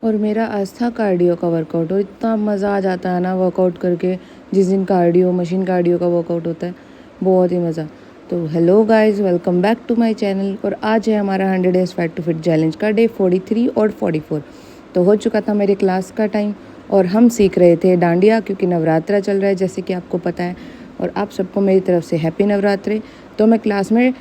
और मेरा आज था कार्डियो का वर्कआउट और इतना मज़ा आ जाता है ना वर्कआउट करके। जिस दिन कार्डियो मशीन कार्डियो का वर्कआउट होता है बहुत ही मज़ा। तो hello guys, welcome back to my channel. और आज है हमारा 100 days fat to fit challenge का डे 43 और 44। तो हो चुका था मेरे क्लास का टाइम और हम सीख रहे थे डांडिया, क्योंकि नवरात्रा चल रहा है जैसे कि आपको पता है। और आप सबको मेरी तरफ से हैप्पी नवरात्रे। तो मैं क्लास में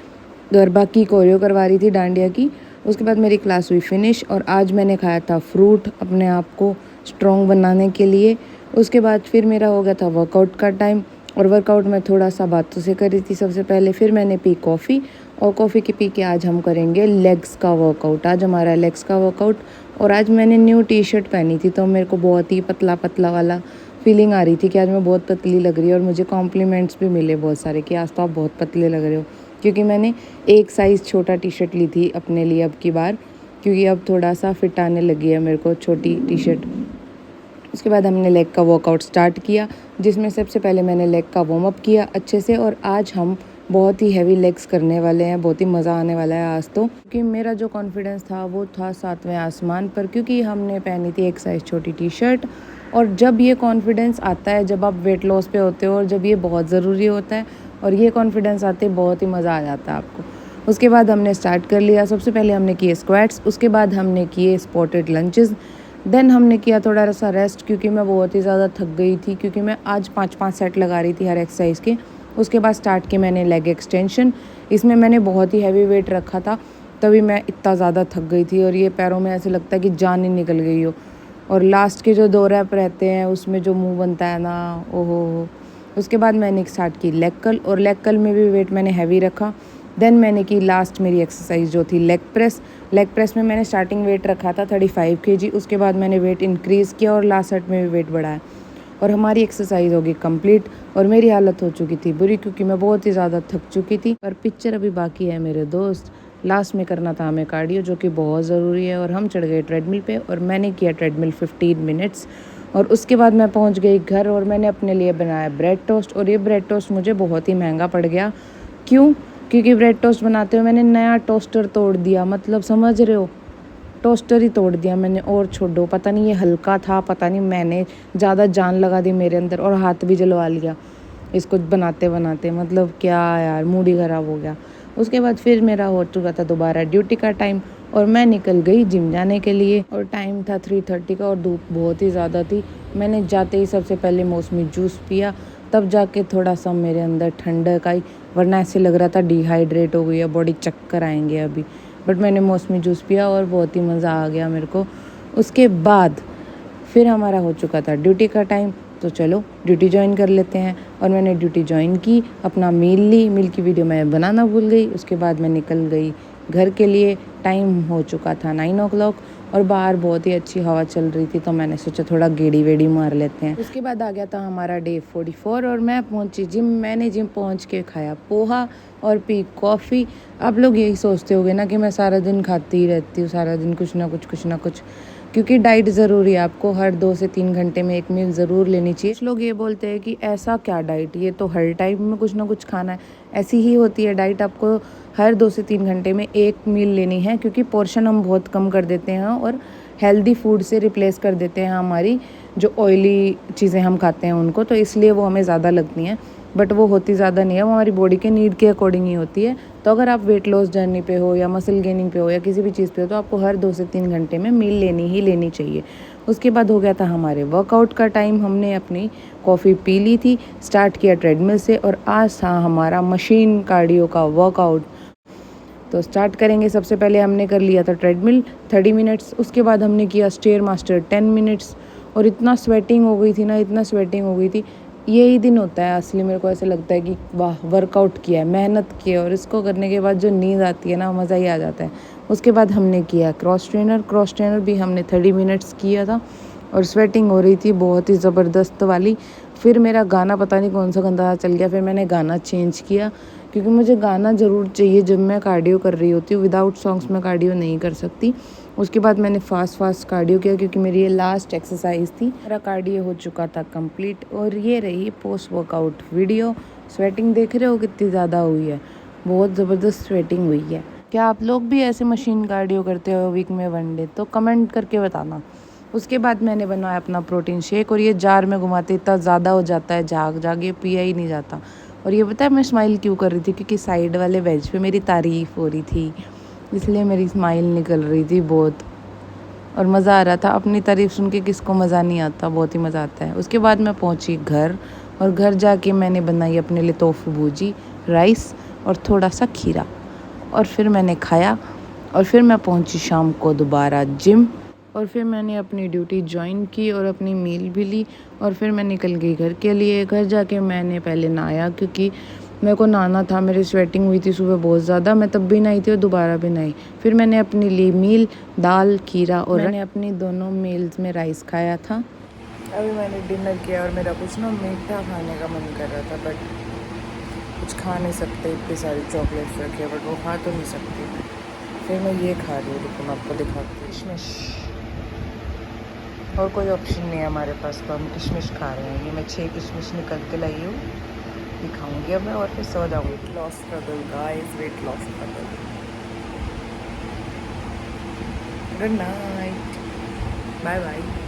गरबा की कोरियो करवा रही थी डांडिया की। उसके बाद मेरी क्लास हुई फिनिश और आज मैंने खाया था फ्रूट अपने आप को स्ट्रॉन्ग बनाने के लिए। उसके बाद फिर मेरा हो गया था वर्कआउट का टाइम और वर्कआउट में थोड़ा सा बातों से करी थी सबसे पहले। फिर मैंने पी कॉफ़ी और कॉफ़ी की पी के आज हम करेंगे लेग्स का वर्कआउट। आज हमारा लेग्स का वर्कआउट। और आज मैंने न्यू टी शर्ट पहनी थी तो मेरे को बहुत ही पतला पतला वाला फीलिंग आ रही थी कि आज मैं बहुत पतली लग रही है। और मुझे कॉम्प्लीमेंट्स भी मिले बहुत सारे कि आज तो आप बहुत पतले लग रहे हो, क्योंकि मैंने एक साइज़ छोटा टी शर्ट ली थी अपने लिए अब की बार, क्योंकि अब थोड़ा सा फिट आने लगी है मेरे को छोटी टी शर्ट। उसके बाद हमने लेग का वर्कआउट स्टार्ट किया, जिसमें सबसे पहले मैंने लेग का वार्म अप किया अच्छे से। और आज हम बहुत ही हैवी लेग्स करने वाले हैं, बहुत ही मज़ा आने वाला है आज तो। क्योंकि मेरा जो कॉन्फिडेंस था वो था 7वें आसमान पर, क्योंकि हमने पहनी थी एक साइज़ छोटी टी शर्ट। और जब ये कॉन्फिडेंस आता है जब आप वेट लॉस पे होते हो और जब ये बहुत ज़रूरी होता है और ये कॉन्फिडेंस आते बहुत ही मज़ा आ जाता है आपको। उसके बाद हमने स्टार्ट कर लिया। सबसे पहले हमने किए स्क्वाट्स, उसके बाद हमने किए स्पॉटेड लंचेस, देन हमने किया थोड़ा सा रेस्ट, क्योंकि मैं बहुत ही ज़्यादा थक गई थी, क्योंकि मैं आज 5-5 सेट लगा रही थी हर एक्सरसाइज के। उसके बाद स्टार्ट किए मैंने लेग एक्सटेंशन। इसमें मैंने बहुत ही हैवी वेट रखा था, तभी मैं इतना ज़्यादा थक गई थी और ये पैरों में ऐसे लगता है कि जान ही निकल गई हो। और लास्ट के जो 2 रैप रहते हैं उसमें जो मुंह बनता है ना, ओहो। उसके बाद मैंने स्टार्ट की लेग कर्ल, और लेग कर्ल में भी वेट मैंने हैवी रखा। देन मैंने की लास्ट मेरी एक्सरसाइज जो थी लेग प्रेस। लेग प्रेस में मैंने स्टार्टिंग वेट रखा था 35 kg। उसके बाद मैंने वेट इंक्रीज़ किया और लास्ट सेट में भी वेट बढ़ाया और हमारी एक्सरसाइज होगी कंप्लीट। और मेरी हालत हो चुकी थी बुरी, क्योंकि मैं बहुत ही ज़्यादा थक चुकी थी। पर पिक्चर अभी बाकी है मेरे दोस्त। लास्ट में करना था हमें कार्डियो, जो कि बहुत ज़रूरी है। और हम चढ़ गए ट्रेडमिल पे और मैंने किया ट्रेडमिल 15 मिनट्स। और उसके बाद मैं पहुंच गई घर और मैंने अपने लिए बनाया ब्रेड टोस्ट। और ये ब्रेड टोस्ट मुझे बहुत ही महंगा पड़ गया। क्यों? क्योंकि ब्रेड टोस्ट बनाते हुए मैंने नया टोस्टर तोड़ दिया, मतलब समझ रहे हो, टोस्टर ही तोड़ दिया मैंने। और छोड़ो, पता नहीं ये हल्का था, पता नहीं मैंने ज़्यादा जान लगा दी मेरे अंदर और हाथ भी जलवा लिया इसको बनाते बनाते। मतलब क्या यार, मूड ही ख़राब हो गया। उसके बाद फिर मेरा हो चुका था दोबारा ड्यूटी का टाइम और मैं निकल गई जिम जाने के लिए। और टाइम था 3:30 का और धूप बहुत ही ज़्यादा थी। मैंने जाते ही सबसे पहले मौसमी जूस पिया, तब जाके थोड़ा सा मेरे अंदर ठंडक आई, वरना ऐसे लग रहा था डिहाइड्रेट हो गई है बॉडी, चक्कर आएंगे अभी। बट मैंने मौसमी जूस पिया और बहुत ही मज़ा आ गया मेरे को। उसके बाद फिर हमारा हो चुका था ड्यूटी का टाइम, तो चलो ड्यूटी ज्वाइन कर लेते हैं। और मैंने ड्यूटी ज्वाइन की, अपना मील ली। मील की वीडियो मैं बनाना भूल गई। उसके बाद मैं निकल गई घर के लिए। टाइम हो चुका था 9 o'clock और बाहर बहुत ही अच्छी हवा चल रही थी, तो मैंने सोचा थोड़ा गेड़ी वेड़ी मार लेते हैं। उसके बाद आ गया था हमारा डे 44 और मैं पहुंची जिम। मैंने जिम पहुंच के खाया पोहा और पी कॉफ़ी। आप लोग यही सोचते होगे ना कि मैं सारा दिन खाती ही रहती हूँ, सारा दिन कुछ ना कुछ, क्योंकि डाइट ज़रूरी है। आपको हर 2 से 3 घंटे में एक मील ज़रूर लेनी चाहिए। कुछ लोग ये बोलते हैं कि ऐसा क्या डाइट, ये तो हर टाइम में कुछ ना कुछ खाना है। ऐसी ही होती है डाइट, आपको हर 2 से 3 घंटे में एक मील लेनी है, क्योंकि पोर्शन हम बहुत कम कर देते हैं और हेल्दी फूड से रिप्लेस कर देते हैं हमारी जो ऑयली चीज़ें हम खाते हैं उनको, तो इसलिए वो हमें ज़्यादा लगती हैं। बट वो होती ज़्यादा नहीं है, वो हमारी बॉडी के नीड के अकॉर्डिंग ही होती है। तो अगर आप वेट लॉस जर्नी पे हो या मसल गेनिंग पे हो या किसी भी चीज़ पे हो, तो आपको हर 2 से 3 घंटे में मील लेनी चाहिए। उसके बाद हो गया था हमारे वर्कआउट का टाइम। हमने अपनी कॉफ़ी पी ली थी, स्टार्ट किया ट्रेडमिल से और आज था हमारा मशीन कार्डियो का वर्कआउट। तो स्टार्ट करेंगे। सबसे पहले हमने कर लिया था ट्रेडमिल 30 मिनट्स। उसके बाद हमने किया स्टेयर मास्टर 10 मिनट्स। और इतना स्वेटिंग हो गई थी ना, इतना स्वेटिंग हो गई थी। यही दिन होता है असली, मेरे को ऐसा लगता है कि वाह, वर्कआउट किया है, मेहनत की है, और इसको करने के बाद जो नींद आती है ना, मज़ा ही आ जाता है। उसके बाद हमने किया क्रॉस ट्रेनर भी हमने 30 मिनट्स किया था और स्वेटिंग हो रही थी बहुत ही ज़बरदस्त वाली। फिर मेरा गाना पता नहीं कौन सा गंदा चल गया, फिर मैंने गाना चेंज किया, क्योंकि मुझे गाना ज़रूर चाहिए जब मैं कार्डियो कर रही होती हूँ। विदाउट सॉन्ग्स मैं कार्डियो नहीं कर सकती। उसके बाद मैंने फास्ट कार्डियो किया, क्योंकि मेरी ये लास्ट एक्सरसाइज थी। मेरा कार्डियो हो चुका था कंप्लीट और ये रही पोस्ट वर्कआउट वीडियो। स्वेटिंग देख रहे हो कितनी ज़्यादा हुई है, बहुत ज़बरदस्त स्वेटिंग हुई है। क्या आप लोग भी ऐसे मशीन कार्डियो करते हो वीक में 1 डे? तो कमेंट करके बताना। उसके बाद मैंने बनाया अपना प्रोटीन शेक और ये जार में घुमाते इतना ज़्यादा हो जाता है, झाग ये पिया ही नहीं जाता। और ये पता है मैं स्माइल क्यों कर रही थी, क्योंकि साइड वाले बेंच पे मेरी तारीफ़ हो रही थी, इसलिए मेरी स्माइल निकल रही थी बहुत और मज़ा आ रहा था। अपनी तारीफ़ सुन के किसको मज़ा नहीं आता, बहुत ही मज़ा आता है। उसके बाद मैं पहुंची घर और घर जाके मैंने बनाई अपने लिए टोफू भूजी, राइस और थोड़ा सा खीरा और फिर मैंने खाया। और फिर मैं पहुंची शाम को दोबारा जिम और फिर मैंने अपनी ड्यूटी ज्वाइन की और अपनी मील भी ली और फिर मैं निकल गई घर के लिए। घर जाके मैंने पहले नहाया क्योंकि मेरे को नहाना था, मेरी स्वेटिंग हुई थी सुबह बहुत ज़्यादा, मैं तब भी नहाई थी और दोबारा भी नहाई। फिर मैंने अपनी ली मील, दाल, खीरा और मैंने अपनी दोनों मील्स में राइस खाया था। अभी मैंने डिनर किया और मेरा कुछ ना मीठा खाने का मन कर रहा था, बट कुछ खा नहीं सकते, इतनी सारी चॉकलेट्स रखी है बट वो खा तो नहीं सकती। फिर मैं ये खा रही हूँ, रुको मैं आपको दिखाती हूँ। किशमिश, और कोई ऑप्शन नहीं है हमारे पास, तो हम किशमिश खा रहे हैं। ये मैं 6 किशमिश निकल के लाई हूँ, दिखाऊंगी अब मैं और फिर सो जाऊँगी। Weight loss struggle guys, weight loss struggle. Good night, bye bye.